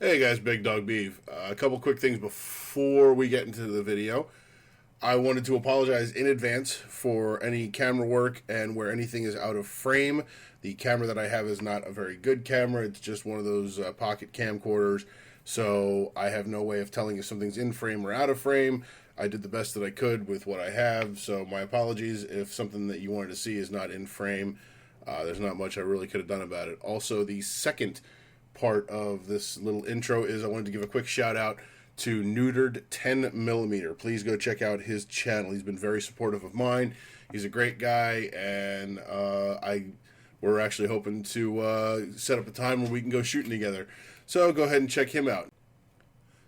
Hey guys, Big Dog Beef. A couple quick things before we get into the video. I wanted to apologize in advance for any camera work and where anything is out of frame. The camera that I have is not a very good camera. It's just one of those pocket camcorders. So I have no way of telling if something's in frame or out of frame. I did the best that I could with what I have. So my apologies if something that you wanted to see is not in frame. There's not much I really could have done about it. Also, the second part of this little intro is I wanted to give a quick shout out to Neutered 10mm. Please go check out his channel. He's been very supportive of mine. He's a great guy, and we're actually hoping to set up a time where we can go shooting together. So go ahead and check him out.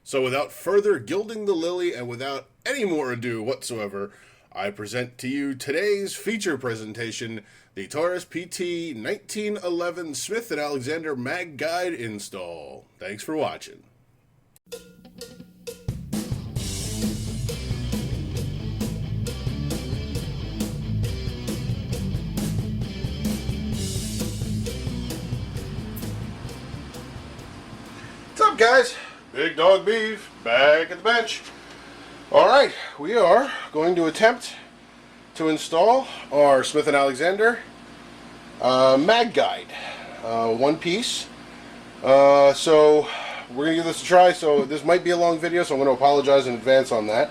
So without further gilding the lily and without any more ado whatsoever, I present to you today's feature presentation, the Taurus PT1911 Smith & Alexander Mag Guide install. Thanks for watching. What's up, guys? Big Dog Beef back at the bench. Alright, we are going to attempt to install our Smith & Alexander Mag Guide, one piece. So we're going to give this a try. So this might be a long video, so I'm going to apologize in advance on that.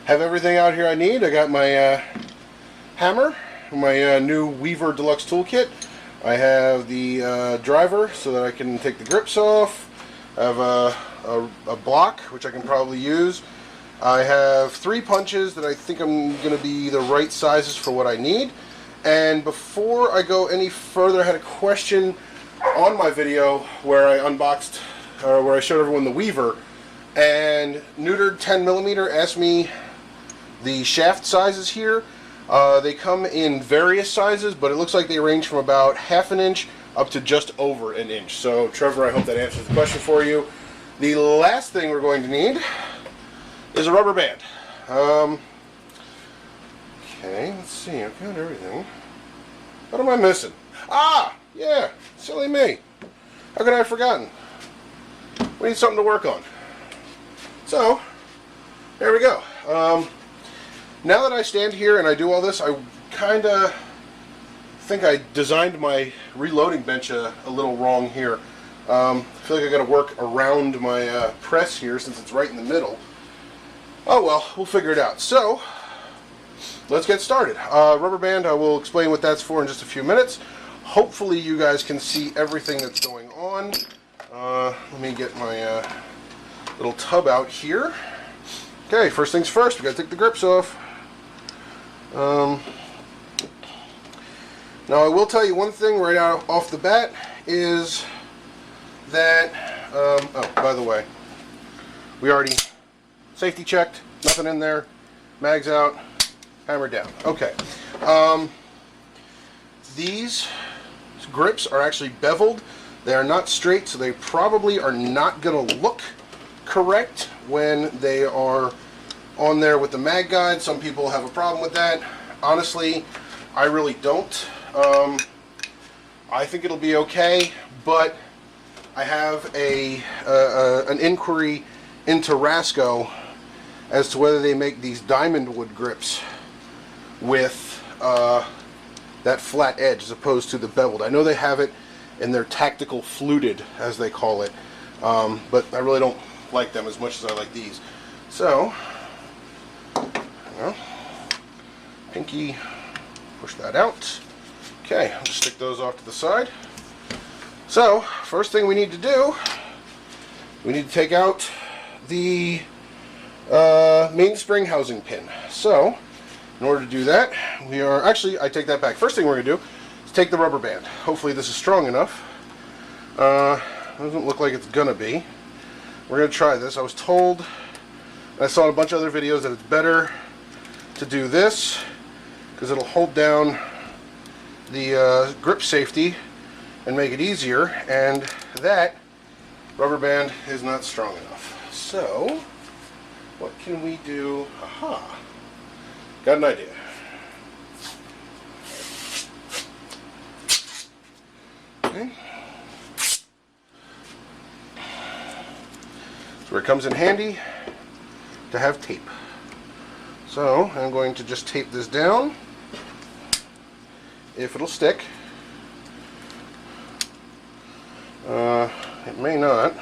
Have everything out here I need. I got my hammer, my new Weaver Deluxe Toolkit. I have the driver so that I can take the grips off. I have a block, which I can probably use. I have 3 punches that I think I'm going to be the right sizes for what I need. And before I go any further, I had a question on my video where I unboxed, or where I showed everyone the Weaver, and Neutered 10mm asked me the shaft sizes here. They come in various sizes, but it looks like they range from about ½ an inch up to just over an inch. So Trevor, I hope that answers the question for you. The last thing we're going to need is a rubber band. Okay, let's see. I've got everything. What am I missing? Ah, yeah, silly me. How could I have forgotten? We need something to work on. So, there we go. Now that I stand here and I do all this, I kind of think I designed my reloading bench a little wrong here. I feel like I got to work around my press here since it's right in the middle. Oh well, we'll figure it out. So, let's get started. Rubber band, I will explain what that's for in just a few minutes. Hopefully you guys can see everything that's going on. Let me get my little tub out here. Okay, first things first, we got to take the grips off. Now I will tell you one thing right out off the bat is that, oh, by the way, we already safety checked, nothing in there, mags out, hammer down. Okay. These grips are actually beveled. They are not straight, so they probably are not going to look correct when they are on there with the mag guide. Some people have a problem with that. Honestly, I really don't. I think it'll be okay, but I have an inquiry into Rasco as to whether they make these diamond wood grips with that flat edge as opposed to the beveled. I know they have it in their tactical fluted, as they call it, but I really don't like them as much as I like these. So, pinky, push that out. Okay, I'll just stick those off to the side. So, first thing we need to do, we need to take out the mainspring housing pin. So, in order to do that, we are, actually, I take that back. First thing we're going to do is take the rubber band. Hopefully this is strong enough. Doesn't look like it's going to be. We're going to try this. I was told, I saw in a bunch of other videos, that it's better to do this because it'll hold down the grip safety and make it easier, and that rubber band is not strong enough. So, what can we do? Aha! Got an idea. Okay. where it comes in handy to have tape. So I'm going to just tape this down, if it'll stick. It may not.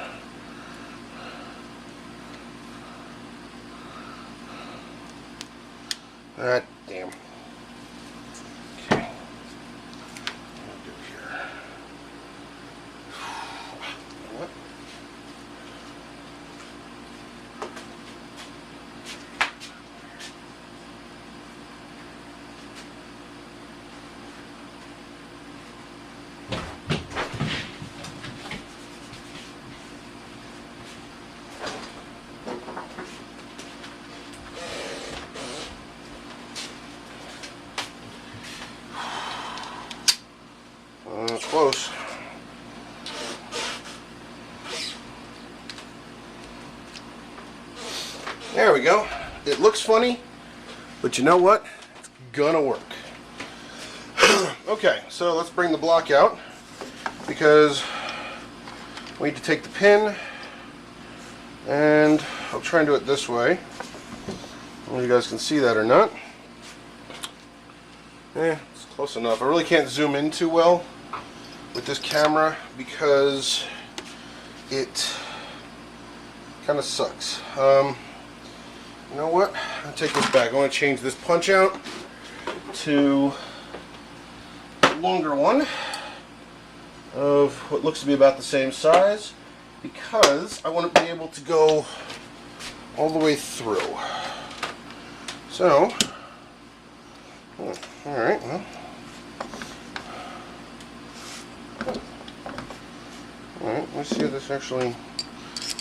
Ah, damn. Okay. What do here? What? Close. There we go. It looks funny, but you know what? It's gonna work. Okay, so let's bring the block out, because we need to take the pin, and I'll try and do it this way. I don't know if you guys can see that or not. It's close enough. I really can't zoom in too well with this camera because it kind of sucks. You know what? I'll take this back. I want to change this punch out to a longer one of what looks to be about the same size, because I want to be able to go all the way through. So, alright, well. Alright, let's see if this actually...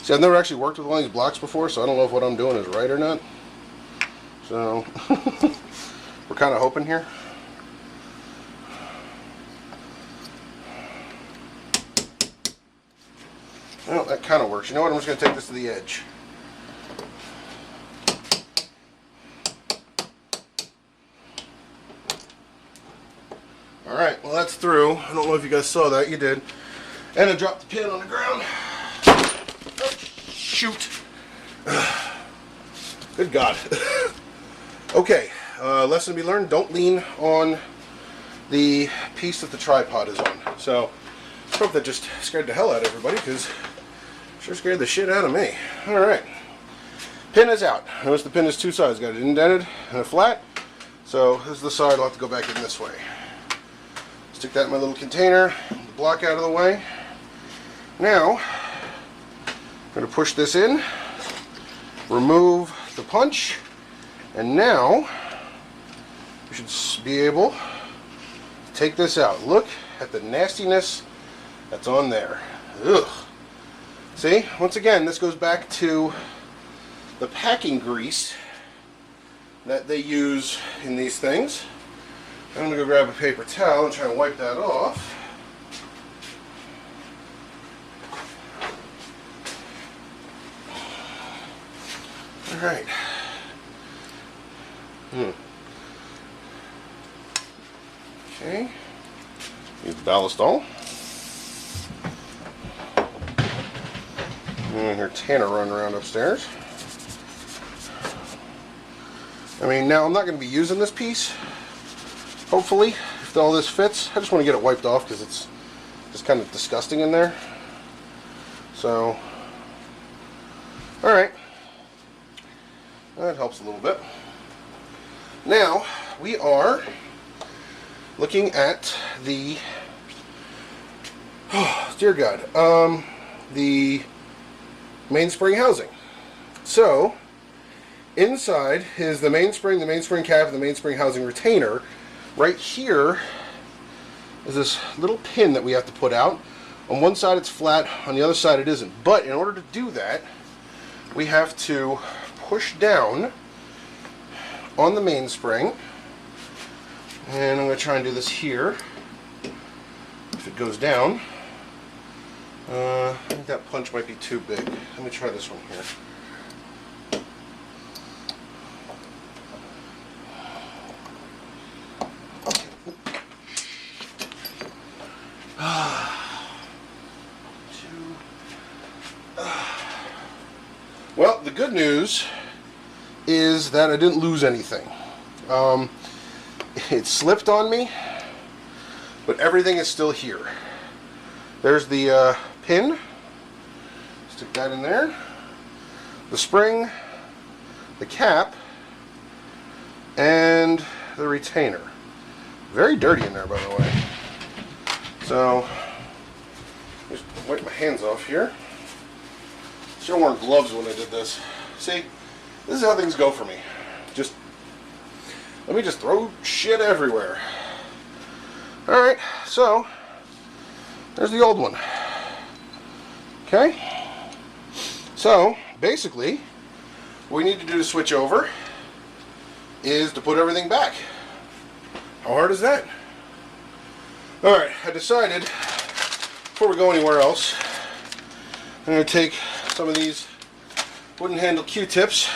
See, I've never actually worked with one of these blocks before, so I don't know if what I'm doing is right or not. So, we're kind of hoping here. Well, that kind of works. You know what? I'm just going to take this to the edge. Alright, well that's through. I don't know if you guys saw that. You did. And I dropped the pin on the ground. Oh, shoot. Good God. Okay, lesson to be learned. Don't lean on the piece that the tripod is on. So, I hope that just scared the hell out of everybody, because sure scared the shit out of me. Alright. Pin is out. Notice the pin is two sides. Got it indented and a flat. So, this is the side I'll have to go back in this way. Stick that in my little container, the block out of the way. Now, I'm going to push this in, remove the punch, and now we should be able to take this out. Look at the nastiness that's on there. Ugh. See, once again, this goes back to the packing grease that they use in these things. I'm going to go grab a paper towel and try and wipe that off. Alright. Okay. Use the ballast-all. And hear Tanner running around upstairs. I mean, now I'm not going to be using this piece. Hopefully, if all this fits. I just want to get it wiped off because it's just kind of disgusting in there. So, alright. That helps a little bit. Now, we are looking at the, oh, dear God, the mainspring housing. So, inside is the mainspring cap, and the mainspring housing retainer. Right here is this little pin that we have to put out. On one side it's flat, on the other side it isn't. But in order to do that, we have to push down on the mainspring. And I'm going to try and do this here. If it goes down, I think that punch might be too big. Let me try this one here. Well, the good news is that I didn't lose anything. It slipped on me, but everything is still here. There's the pin. Stick that in there. The spring, the cap, and the retainer. Very dirty in there, by the way. So, just wipe my hands off here. Should have worn gloves when I did this. See, this is how things go for me. Let me just throw shit everywhere. Alright, so there's the old one. Okay? So, basically, what we need to do to switch over is to put everything back. How hard is that? Alright, I decided, before we go anywhere else, I'm going to take some of these wooden handle Q-tips,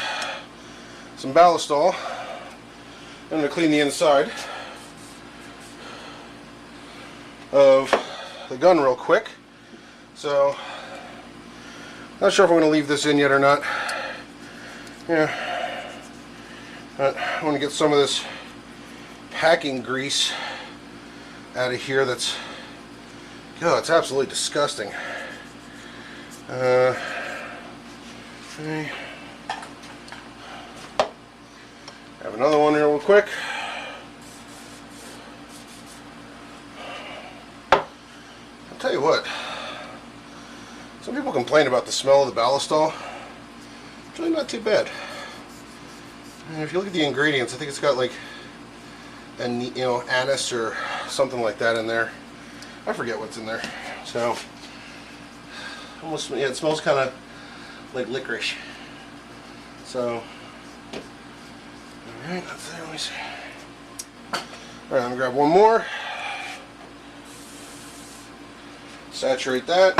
some ballistol. I'm going to clean the inside of the gun real quick. So, not sure if I'm going to leave this in yet or not. Yeah. But I want to get some of this packing grease out of here. That's, God, it's absolutely disgusting. Okay. Have another one here real quick. I'll tell you what, some people complain about the smell of the ballistol. It's really not too bad. And if you look at the ingredients, I think it's got like anise or something like that in there. I forget what's in there. So almost, yeah, it smells kind of like licorice. So alright, that's there, let me see. Alright, I'm gonna grab one more. Saturate that.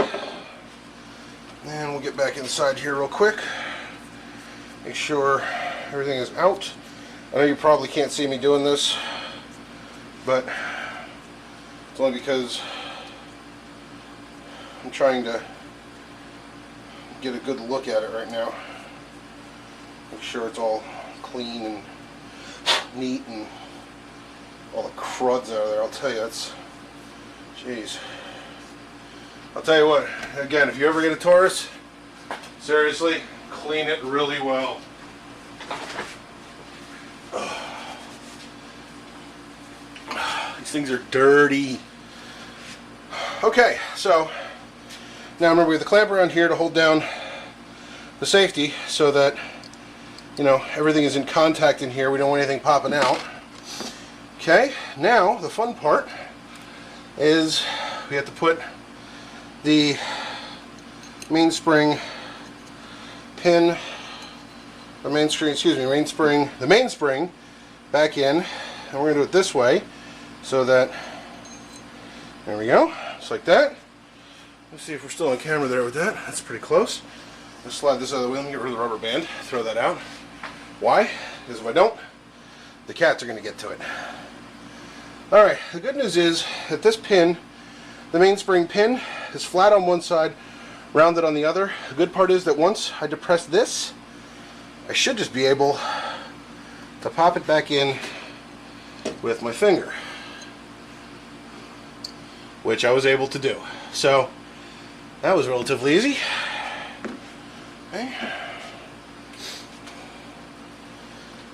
And we'll get back inside here real quick. Make sure everything is out. I know you probably can't see me doing this, but it's only because I'm trying to get a good look at it right now. Make sure it's all clean and neat and all the crud's out of there. I'll tell you, that's, jeez. I'll tell you what, again, if you ever get a Taurus, seriously, clean it really well. These things are dirty. Okay, so now remember we have the clamp around here to hold down the safety so that, you know, everything is in contact in here. We don't want anything popping out. Okay, now the fun part is we have to put the mainspring pin, or mainspring, excuse me, the mainspring back in, and we're going to do it this way so that, there we go, just like that. Let's see if we're still on camera there with that. That's pretty close. Let's slide this out of the wheel and get rid of the rubber band. Throw that out. Why? Because if I don't, the cats are going to get to it. Alright, the good news is that this pin, the mainspring pin, is flat on one side, rounded on the other. The good part is that once I depress this, I should just be able to pop it back in with my finger, which I was able to do. So that was relatively easy. Okay.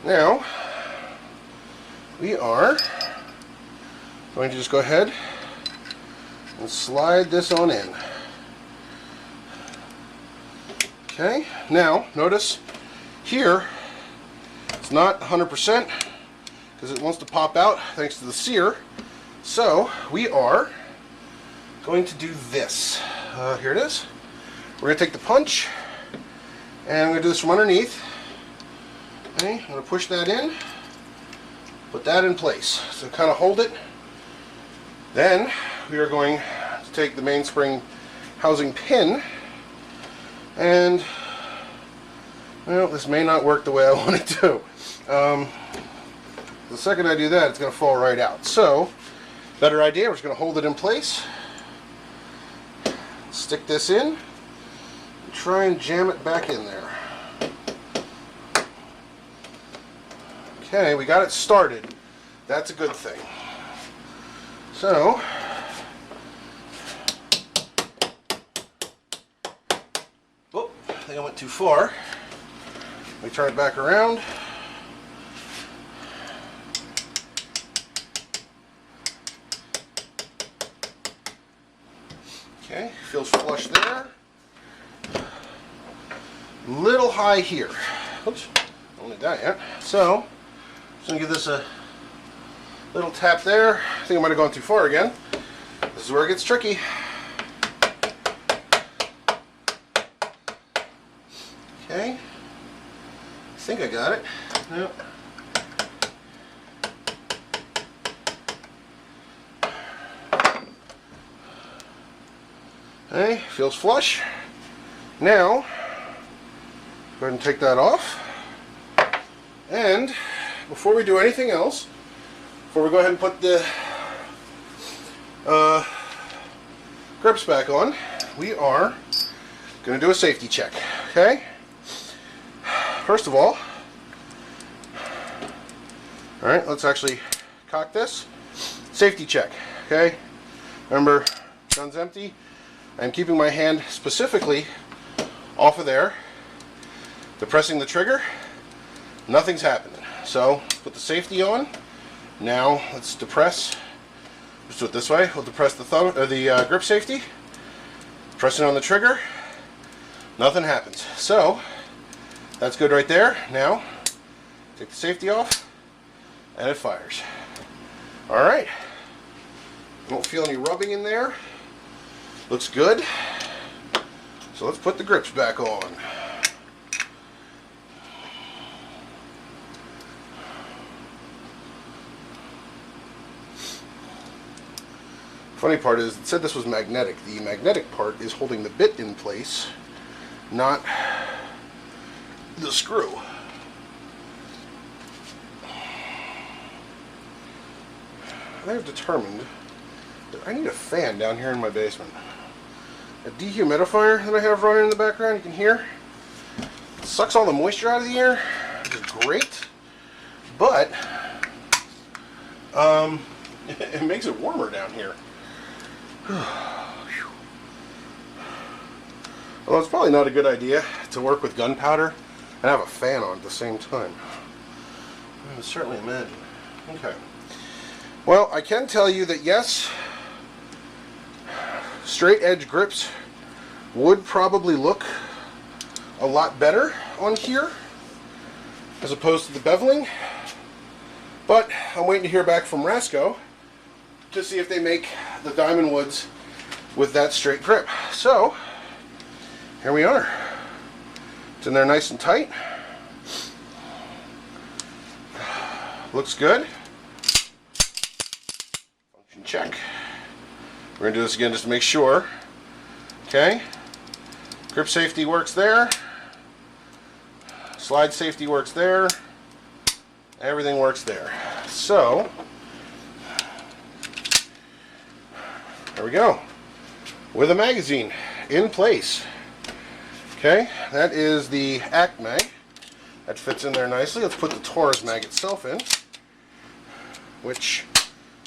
Now we are going to just go ahead and slide this on in. Okay, now notice here it's not 100% because it wants to pop out thanks to the sear. So we are going to do this. Here it is. We're going to take the punch and I'm going to do this from underneath. Okay, I'm going to push that in, put that in place. So kind of hold it. Then we are going to take the mainspring housing pin and, well, this may not work the way I want it to. The second I do that, it's going to fall right out. So, better idea, we're just going to hold it in place, stick this in, and try and jam it back in there. Okay, we got it started. That's a good thing. So, oh, I think I went too far. Let me turn it back around. Okay, feels flush there. Little high here. Oops, don't need that yet. So, just gonna give this a little tap there. I think I might have gone too far again. This is where it gets tricky. Okay, I think I got it. Yep. Okay, feels flush. Now, go ahead and take that off. And before we do anything else, before we go ahead and put the grips back on, we are going to do a safety check. Okay? First of all, alright, let's actually cock this. Safety check. Okay? Remember, gun's empty. I'm keeping my hand specifically off of there. Depressing the trigger. Nothing's happening. So, put the safety on. Now, let's depress. Let's do it this way. We'll depress the thumb or the grip safety. Pressing on the trigger. Nothing happens. So, that's good right there. Now, take the safety off, and it fires. All right. Don't feel any rubbing in there. Looks good. So let's put the grips back on. Funny part is, it said this was magnetic. The magnetic part is holding the bit in place, not the screw. I have determined that I need a fan down here in my basement. A dehumidifier that I have running in the background, you can hear. It sucks all the moisture out of the air, which is great, but it makes it warmer down here. Although it's probably not a good idea to work with gunpowder and have a fan on at the same time. I can certainly imagine. Okay. Well, I can tell you that yes, straight edge grips would probably look a lot better on here as opposed to the beveling, but I'm waiting to hear back from Rasco to see if they make the diamond woods with that straight grip. So here we are. It's in there nice and tight. Looks good. Function check. We're going to do this again just to make sure. Okay. Grip safety works there. Slide safety works there. Everything works there. So, there we go. With a magazine in place. Okay, that is the Act Mag. That fits in there nicely. Let's put the Taurus mag itself in, which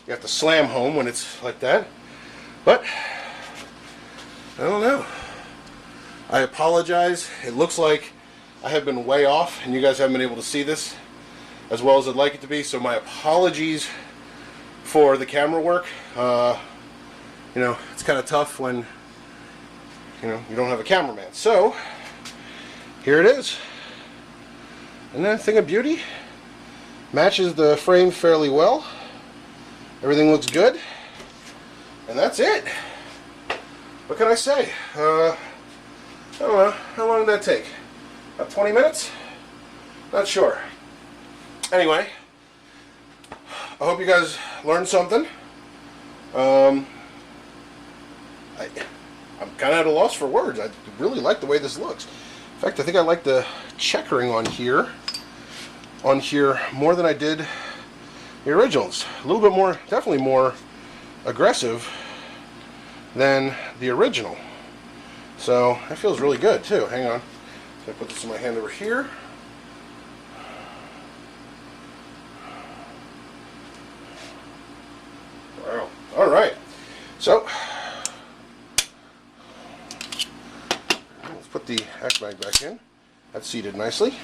you have to slam home when it's like that. But, I don't know. I apologize. It looks like I have been way off and you guys haven't been able to see this as well as I'd like it to be, so my apologies for the camera work. You know, it's kind of tough when you don't have a cameraman. So here it is. And that thing of beauty. Matches the frame fairly well. Everything looks good. And that's it. What can I say? I don't know. How long did that take? About 20 minutes? Not sure. Anyway, I hope you guys learned something. I'm kind of at a loss for words. I really like the way this looks. In fact, I think I like the checkering on here more than I did the originals. A little bit more, definitely more aggressive than the original. So that feels really good too. Hang on. So I put this in my hand over here. put the X-mag back in. That's seated nicely.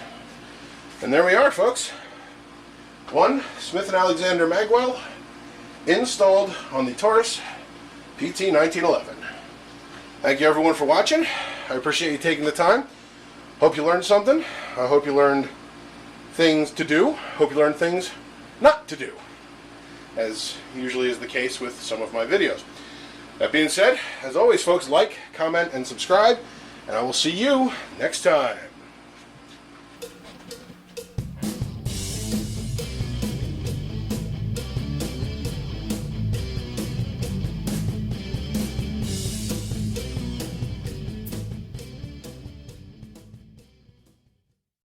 And there we are, folks. One Smith & Alexander magwell installed on the Taurus PT1911. Thank you everyone for watching. I appreciate you taking the time. Hope you learned something. I hope you learned things to do. Hope you learned things not to do, as usually is the case with some of my videos. That being said, as always folks, like, comment, and subscribe, and I will see you next time.